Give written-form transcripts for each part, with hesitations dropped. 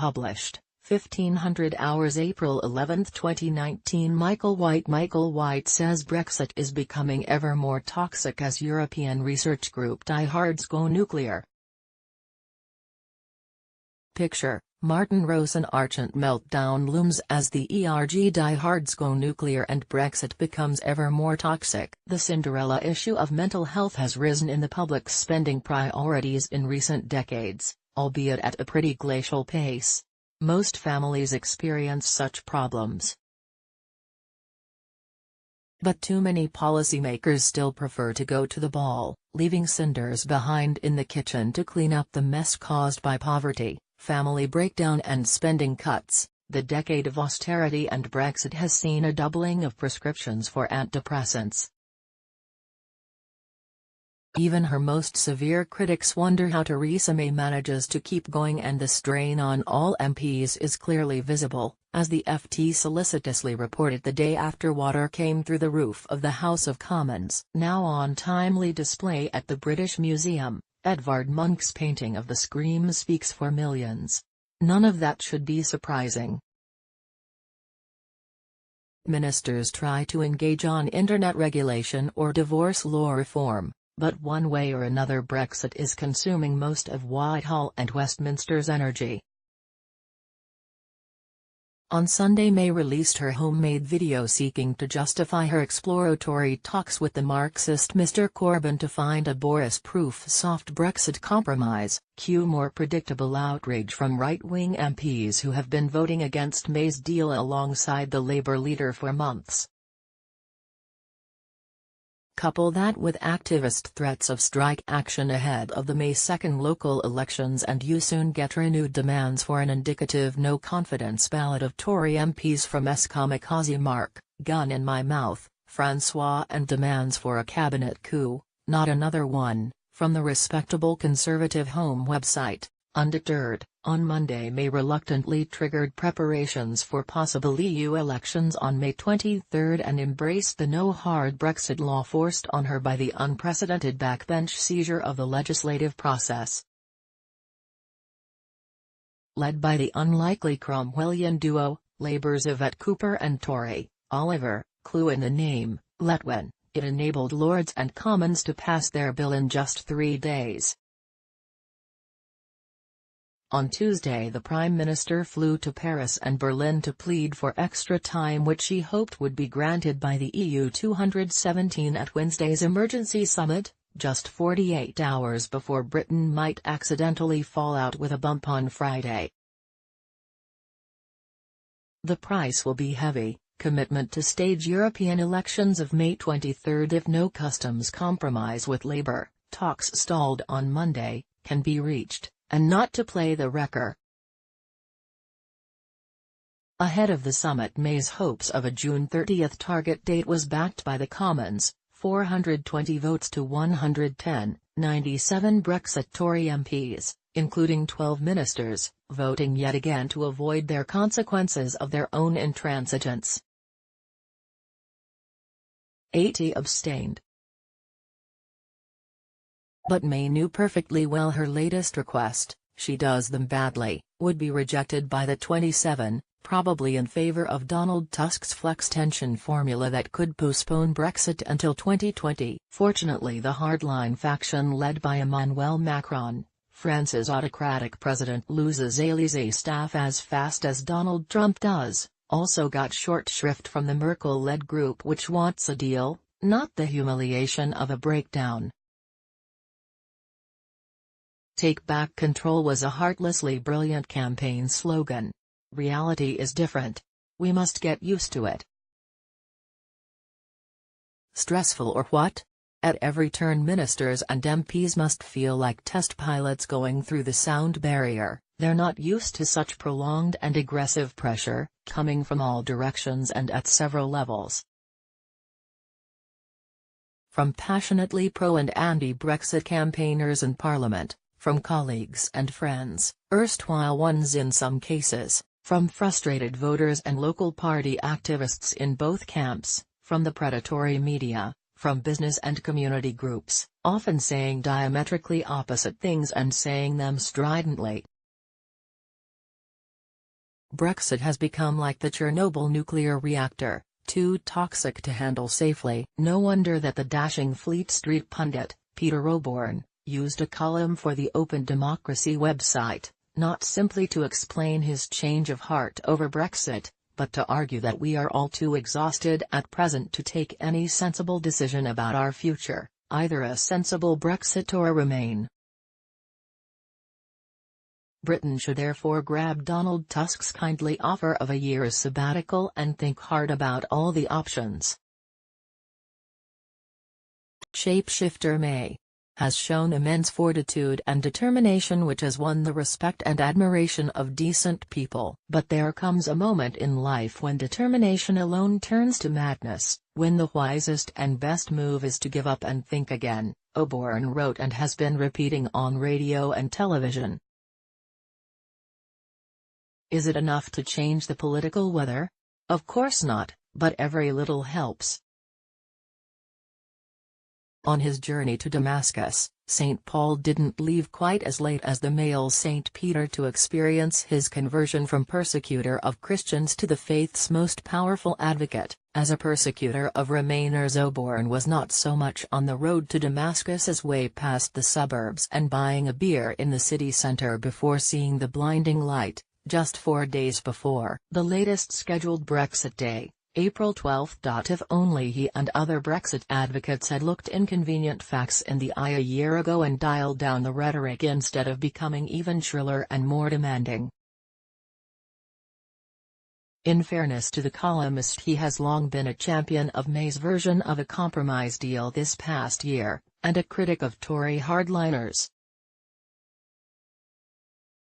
published, 1500 hours April 11, 2019 Michael White says Brexit is becoming ever more toxic as European research group diehards go nuclear. Picture, Martin Rosen Argent meltdown looms as the ERG diehards go nuclear and Brexit becomes ever more toxic. The Cinderella issue of mental health has risen in the public's spending priorities in recent decades, albeit at a pretty glacial pace. Most families experience such problems. But too many policymakers still prefer to go to the ball, leaving cinders behind in the kitchen to clean up the mess caused by poverty, family breakdown and spending cuts. The decade of austerity and Brexit has seen a doubling of prescriptions for antidepressants. Even her most severe critics wonder how Theresa May manages to keep going, and the strain on all MPs is clearly visible, as the FT solicitously reported the day after water came through the roof of the House of Commons. Now on timely display at the British Museum, Edvard Munch's painting of the Scream speaks for millions. None of that should be surprising. Ministers try to engage on internet regulation or divorce law reform, but one way or another Brexit is consuming most of Whitehall and Westminster's energy. On Sunday, May released her homemade video seeking to justify her exploratory talks with the Marxist Mr. Corbyn to find a Boris-proof soft Brexit compromise. Cue more predictable outrage from right-wing MPs who have been voting against May's deal alongside the Labour leader for months. Couple that with activist threats of strike action ahead of the May 2 local elections and you soon get renewed demands for an indicative no-confidence ballot of Tory MPs from Kamikaze Mark, gun in my mouth, Francois, and demands for a cabinet coup, not another one, from the respectable Conservative home website. Undeterred, on Monday May reluctantly triggered preparations for possible EU elections on May 23 and embraced the no-hard Brexit law forced on her by the unprecedented backbench seizure of the legislative process. Led by the unlikely Cromwellian duo, Labour's Yvette Cooper and Tory, Oliver, clue in the name, Letwin, it enabled Lords and Commons to pass their bill in just 3 days. On Tuesday the Prime Minister flew to Paris and Berlin to plead for extra time which she hoped would be granted by the EU 217 at Wednesday's emergency summit, just 48 hours before Britain might accidentally fall out with a bump on Friday. The price will be heavy: commitment to stage European elections of May 23 if no customs compromise with Labour, talks stalled on Monday, can be reached, and not to play the wrecker. Ahead of the summit, May's hopes of a June 30 target date was backed by the Commons, 420 votes to 110, 97 Brexit Tory MPs, including 12 ministers, voting yet again to avoid their consequences of their own intransigence. 80 abstained. But May knew perfectly well her latest request, she does them badly, would be rejected by the 27, probably in favour of Donald Tusk's flex tension formula that could postpone Brexit until 2020. Fortunately, the hardline faction led by Emmanuel Macron, France's autocratic president, loses Élysée staff as fast as Donald Trump does, also got short shrift from the Merkel-led group which wants a deal, not the humiliation of a breakdown. Take back control was a heartlessly brilliant campaign slogan. Reality is different. We must get used to it. Stressful or what? At every turn ministers and MPs must feel like test pilots going through the sound barrier. They're not used to such prolonged and aggressive pressure, coming from all directions and at several levels. From passionately pro- and anti-Brexit campaigners in Parliament, from colleagues and friends, erstwhile ones in some cases, from frustrated voters and local party activists in both camps, from the predatory media, from business and community groups, often saying diametrically opposite things and saying them stridently. Brexit has become like the Chernobyl nuclear reactor, too toxic to handle safely. No wonder that the dashing Fleet Street pundit, Peter Oborne, used a column for the Open Democracy website, not simply to explain his change of heart over Brexit, but to argue that we are all too exhausted at present to take any sensible decision about our future, either a sensible Brexit or remain. Britain should therefore grab Donald Tusk's kindly offer of a year's sabbatical and think hard about all the options. Shapeshifter May has shown immense fortitude and determination which has won the respect and admiration of decent people. But there comes a moment in life when determination alone turns to madness, when the wisest and best move is to give up and think again, Oborne wrote and has been repeating on radio and television. Is it enough to change the political weather? Of course not, but every little helps. On his journey to Damascus, St. Paul didn't leave quite as late as the male St. Peter to experience his conversion from persecutor of Christians to the faith's most powerful advocate. As a persecutor of Remainers, Oborne was not so much on the road to Damascus as way past the suburbs and buying a beer in the city centre before seeing the blinding light, just 4 days before the latest scheduled Brexit day, April 12. If only he and other Brexit advocates had looked inconvenient facts in the eye a year ago and dialed down the rhetoric instead of becoming even shriller and more demanding. In fairness to the columnist, he has long been a champion of May's version of a compromise deal this past year, and a critic of Tory hardliners.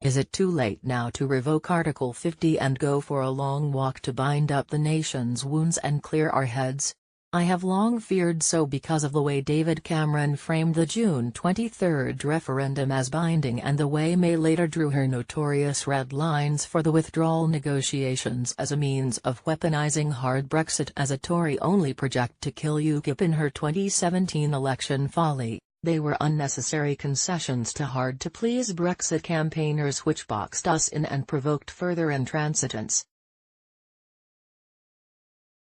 Is it too late now to revoke Article 50 and go for a long walk to bind up the nation's wounds and clear our heads? I have long feared so because of the way David Cameron framed the June 23 referendum as binding and the way May later drew her notorious red lines for the withdrawal negotiations as a means of weaponizing hard Brexit as a Tory-only project to kill UKIP in her 2017 election folly. They were unnecessary concessions to hard-to-please Brexit campaigners which boxed us in and provoked further intransigence.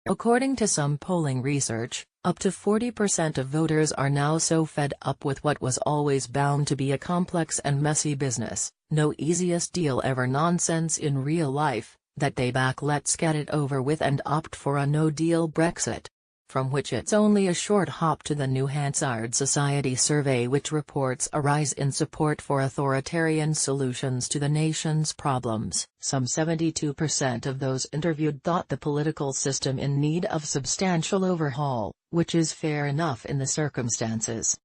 According to some polling research, up to 40% of voters are now so fed up with what was always bound to be a complex and messy business, no easiest deal ever nonsense in real life, that they back let's get it over with and opt for a no-deal Brexit. From which it's only a short hop to the New Hansard Society survey, which reports a rise in support for authoritarian solutions to the nation's problems. Some 72% of those interviewed thought the political system in need of substantial overhaul, which is fair enough in the circumstances.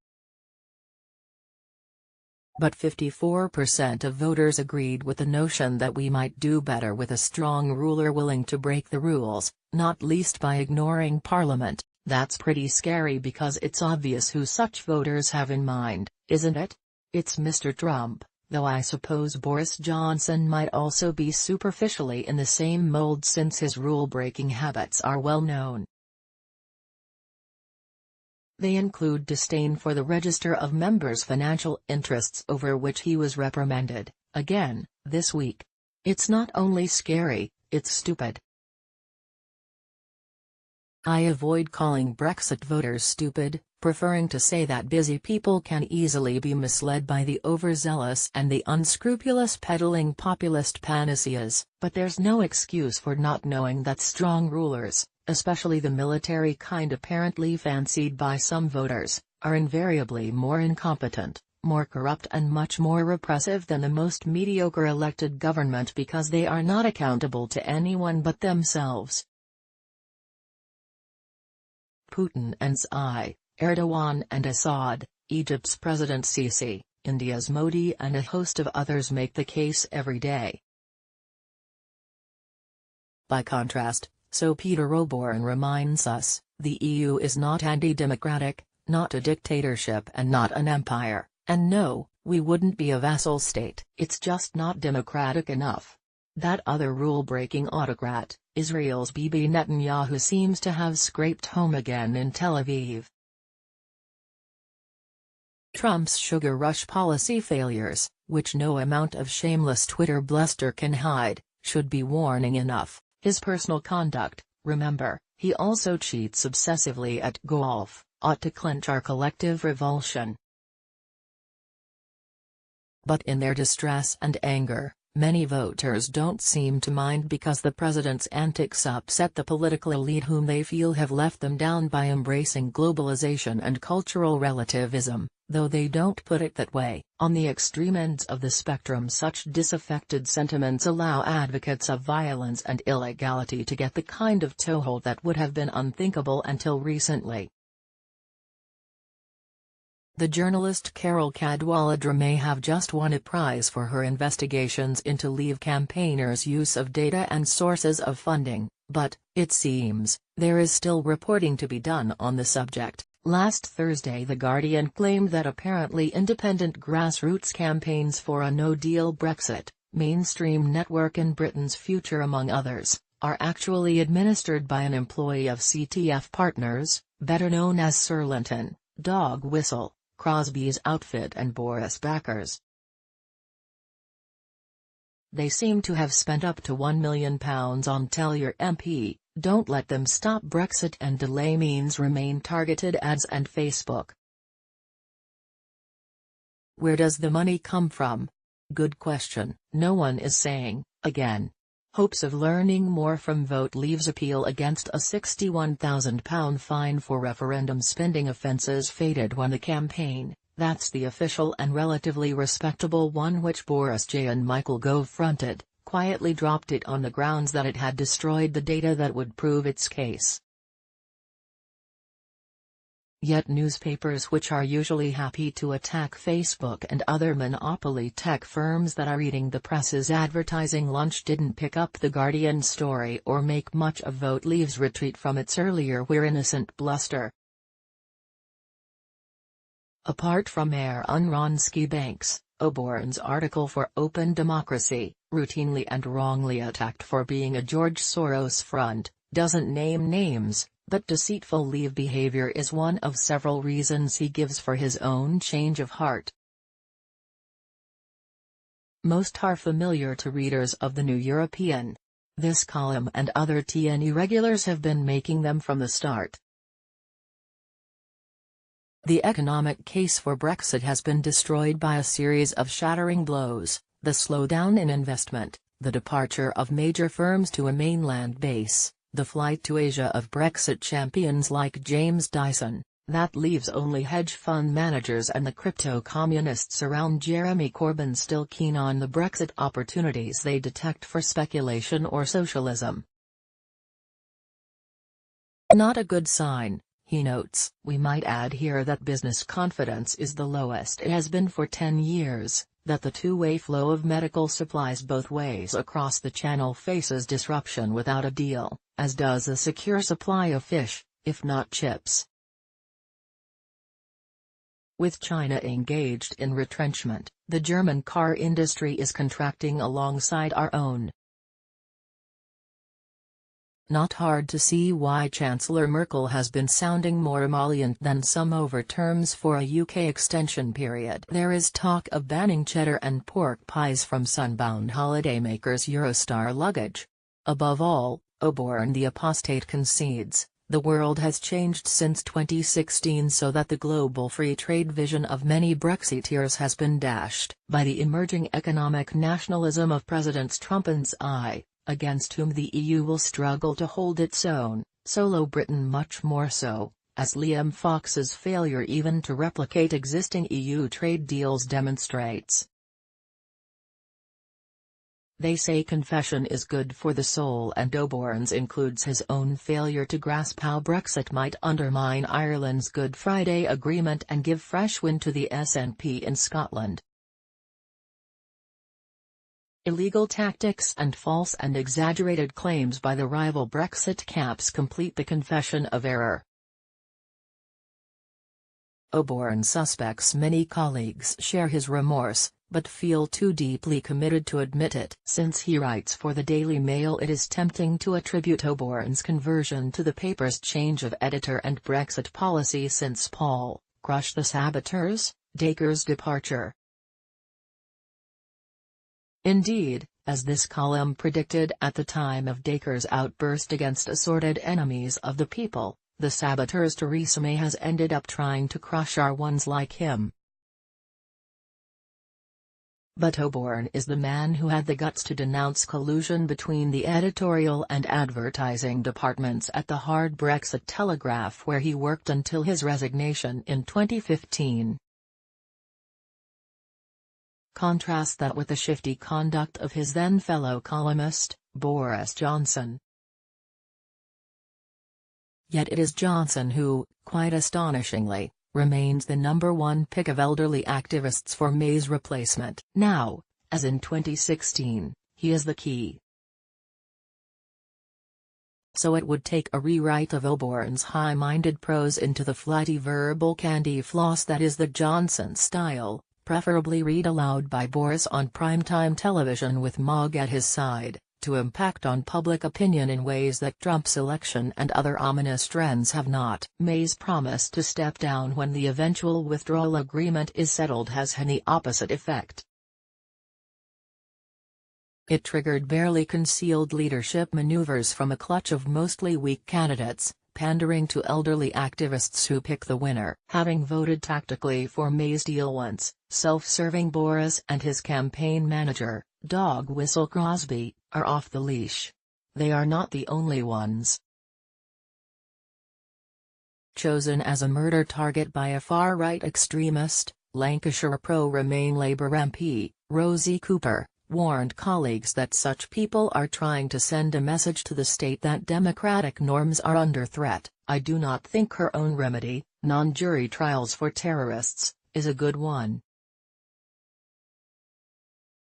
But 54% of voters agreed with the notion that we might do better with a strong ruler willing to break the rules, not least by ignoring Parliament. That's pretty scary because it's obvious who such voters have in mind, isn't it? It's Mr. Trump, though I suppose Boris Johnson might also be superficially in the same mold since his rule-breaking habits are well known. They include disdain for the register of members' financial interests over which he was reprimanded, again, this week. It's not only scary, it's stupid. I avoid calling Brexit voters stupid, preferring to say that busy people can easily be misled by the overzealous and the unscrupulous peddling populist panaceas, but there's no excuse for not knowing that strong rulers, especially the military kind apparently fancied by some voters, are invariably more incompetent, more corrupt and much more repressive than the most mediocre elected government because they are not accountable to anyone but themselves. Putin and Xi, Erdogan and Assad, Egypt's President Sisi, India's Modi and a host of others make the case every day. By contrast, so Peter Oborne reminds us, the EU is not anti-democratic, not a dictatorship and not an empire, and no, we wouldn't be a vassal state. It's just not democratic enough. That other rule-breaking autocrat, Israel's Bibi Netanyahu, seems to have scraped home again in Tel Aviv. Trump's sugar rush policy failures, which no amount of shameless Twitter bluster can hide, should be warning enough. His personal conduct, remember, he also cheats obsessively at golf, ought to clinch our collective revulsion. But in their distress and anger, many voters don't seem to mind because the president's antics upset the political elite whom they feel have left them down by embracing globalization and cultural relativism, though they don't put it that way. On the extreme ends of the spectrum, such disaffected sentiments allow advocates of violence and illegality to get the kind of toehold that would have been unthinkable until recently. The journalist Carol Cadwaladr may have just won a prize for her investigations into Leave campaigners' use of data and sources of funding, but, it seems, there is still reporting to be done on the subject. Last Thursday The Guardian claimed that apparently independent grassroots campaigns for a no-deal Brexit, mainstream network in Britain's future among others, are actually administered by an employee of CTF Partners, better known as Sir Linton, Dog Whistle, Crosby's Outfit and Boris Backers. They seem to have spent up to £1 million on Tell Your MP, Don't Let Them Stop Brexit and Delay Means Remain targeted ads and Facebook. Where does the money come from? Good question. No one is saying, again. Hopes of learning more from Vote Leave's appeal against a £61,000 fine for referendum spending offences faded when the campaign, that's the official and relatively respectable one which Boris J and Michael Gove fronted, quietly dropped it on the grounds that it had destroyed the data that would prove its case. Yet newspapers, which are usually happy to attack Facebook and other monopoly tech firms that are eating the press's advertising lunch, didn't pick up the Guardian story or make much of Vote Leave's retreat from its earlier "we're innocent" bluster. Apart from Aaron Wronski-Banks, Osborne's article for Open Democracy, routinely and wrongly attacked for being a George Soros front, doesn't name names, but deceitful Leave behavior is one of several reasons he gives for his own change of heart. Most are familiar to readers of the New European. This column and other TNE regulars have been making them from the start. The economic case for Brexit has been destroyed by a series of shattering blows: the slowdown in investment, the departure of major firms to a mainland base, the flight to Asia of Brexit champions like James Dyson. That leaves only hedge fund managers and the crypto-communists around Jeremy Corbyn still keen on the Brexit opportunities they detect for speculation or socialism. Not a good sign, he notes. We might add here that business confidence is the lowest it has been for 10 years, that the two-way flow of medical supplies both ways across the channel faces disruption without a deal, as does a secure supply of fish, if not chips. With China engaged in retrenchment, the German car industry is contracting alongside our own. Not hard to see why Chancellor Merkel has been sounding more emollient than some over terms for a UK extension period. There is talk of banning cheddar and pork pies from sunbound holidaymakers' Eurostar luggage. Above all, Osborne the apostate concedes, the world has changed since 2016 so that the global free trade vision of many Brexiteers has been dashed by the emerging economic nationalism of President Trump's eye, against whom the EU will struggle to hold its own, solo Britain much more so, as Liam Fox's failure even to replicate existing EU trade deals demonstrates. They say confession is good for the soul, and Osborne's includes his own failure to grasp how Brexit might undermine Ireland's Good Friday Agreement and give fresh wind to the SNP in Scotland. Illegal tactics and false and exaggerated claims by the rival Brexit camps complete the confession of error. Osborne suspects many colleagues share his remorse, but feel too deeply committed to admit it. Since he writes for the Daily Mail, it is tempting to attribute Osborne's conversion to the paper's change of editor and Brexit policy since Paul, crush the saboteurs, Dacre's departure. Indeed, as this column predicted at the time of Dacre's outburst against assorted enemies of the people, the saboteurs Theresa May has ended up trying to crush are ones like him. But Oborne is the man who had the guts to denounce collusion between the editorial and advertising departments at the hard Brexit Telegraph, where he worked until his resignation in 2015. Contrast that with the shifty conduct of his then fellow columnist, Boris Johnson. Yet it is Johnson who, quite astonishingly, remains the #1 pick of elderly activists for May's replacement. Now, as in 2016, he is the key. So it would take a rewrite of Oborne's high-minded prose into the flighty verbal candy floss that is the Johnson style, preferably read aloud by Boris on primetime television with Mogg at his side, to impact on public opinion in ways that Trump's election and other ominous trends have not. May's promise to step down when the eventual withdrawal agreement is settled has had the opposite effect. It triggered barely concealed leadership maneuvers from a clutch of mostly weak candidates, pandering to elderly activists who pick the winner. Having voted tactically for May's deal once, self-serving Boris and his campaign manager, Dog Whistle Crosby, are off the leash. They are not the only ones. Chosen as a murder target by a far-right extremist, Lancashire pro-Remain Labour MP, Rosie Cooper, warned colleagues that such people are trying to send a message to the state that democratic norms are under threat. I do not think her own remedy, non-jury trials for terrorists, is a good one.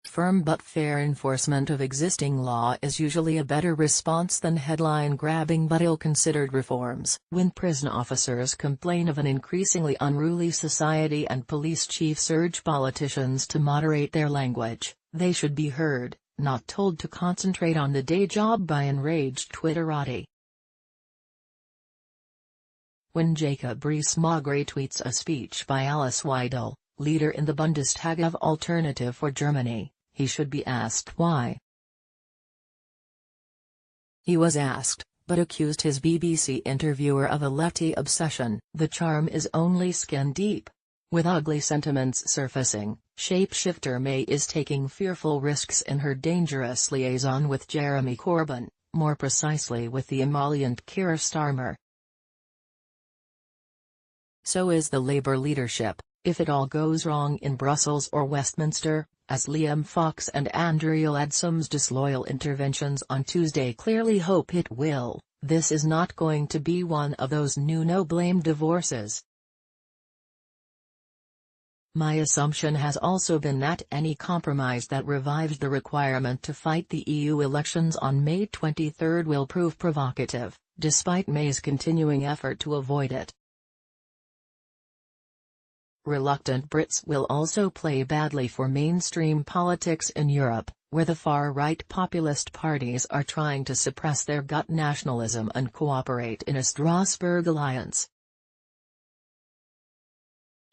Firm but fair enforcement of existing law is usually a better response than headline-grabbing but ill-considered reforms. When prison officers complain of an increasingly unruly society and police chiefs urge politicians to moderate their language, they should be heard, not told to concentrate on the day job by enraged Twitterati. When Jacob Rees-Mogg retweets a speech by Alice Weidel, leader in the Bundestag of Alternative for Germany, he should be asked why. He was asked, but accused his BBC interviewer of a lefty obsession. The charm is only skin deep. With ugly sentiments surfacing, shapeshifter May is taking fearful risks in her dangerous liaison with Jeremy Corbyn, more precisely with the emollient Keir Starmer. So is the Labour leadership, if it all goes wrong in Brussels or Westminster, as Liam Fox and Andrea Leadsom's disloyal interventions on Tuesday clearly hope it will. This is not going to be one of those new no-blame divorces. My assumption has also been that any compromise that revives the requirement to fight the EU elections on May 23 will prove provocative, despite May's continuing effort to avoid it. Reluctant Brits will also play badly for mainstream politics in Europe, where the far-right populist parties are trying to suppress their gut nationalism and cooperate in a Strasbourg alliance.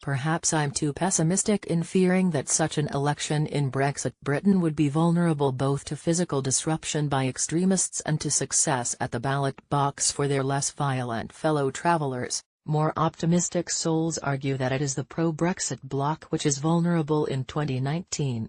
Perhaps I'm too pessimistic in fearing that such an election in Brexit Britain would be vulnerable both to physical disruption by extremists and to success at the ballot box for their less violent fellow travellers. More optimistic souls argue that it is the pro-Brexit bloc which is vulnerable in 2019.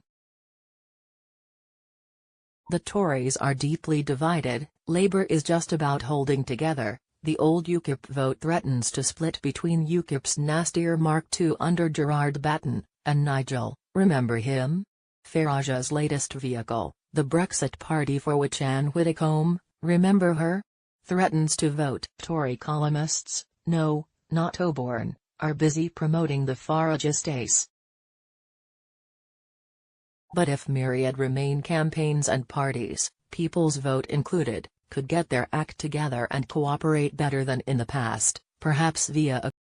The Tories are deeply divided, Labour is just about holding together. The old UKIP vote threatens to split between UKIP's nastier Mark II under Gerard Batten, and Nigel, remember him? Farage's latest vehicle, the Brexit party for which Anne Widdecombe, remember her? Threatens to vote. Tory columnists, no, not Oborne, are busy promoting the Farageist ace. But if myriad Remain campaigns and parties, People's Vote included, could get their act together and cooperate better than in the past, perhaps via a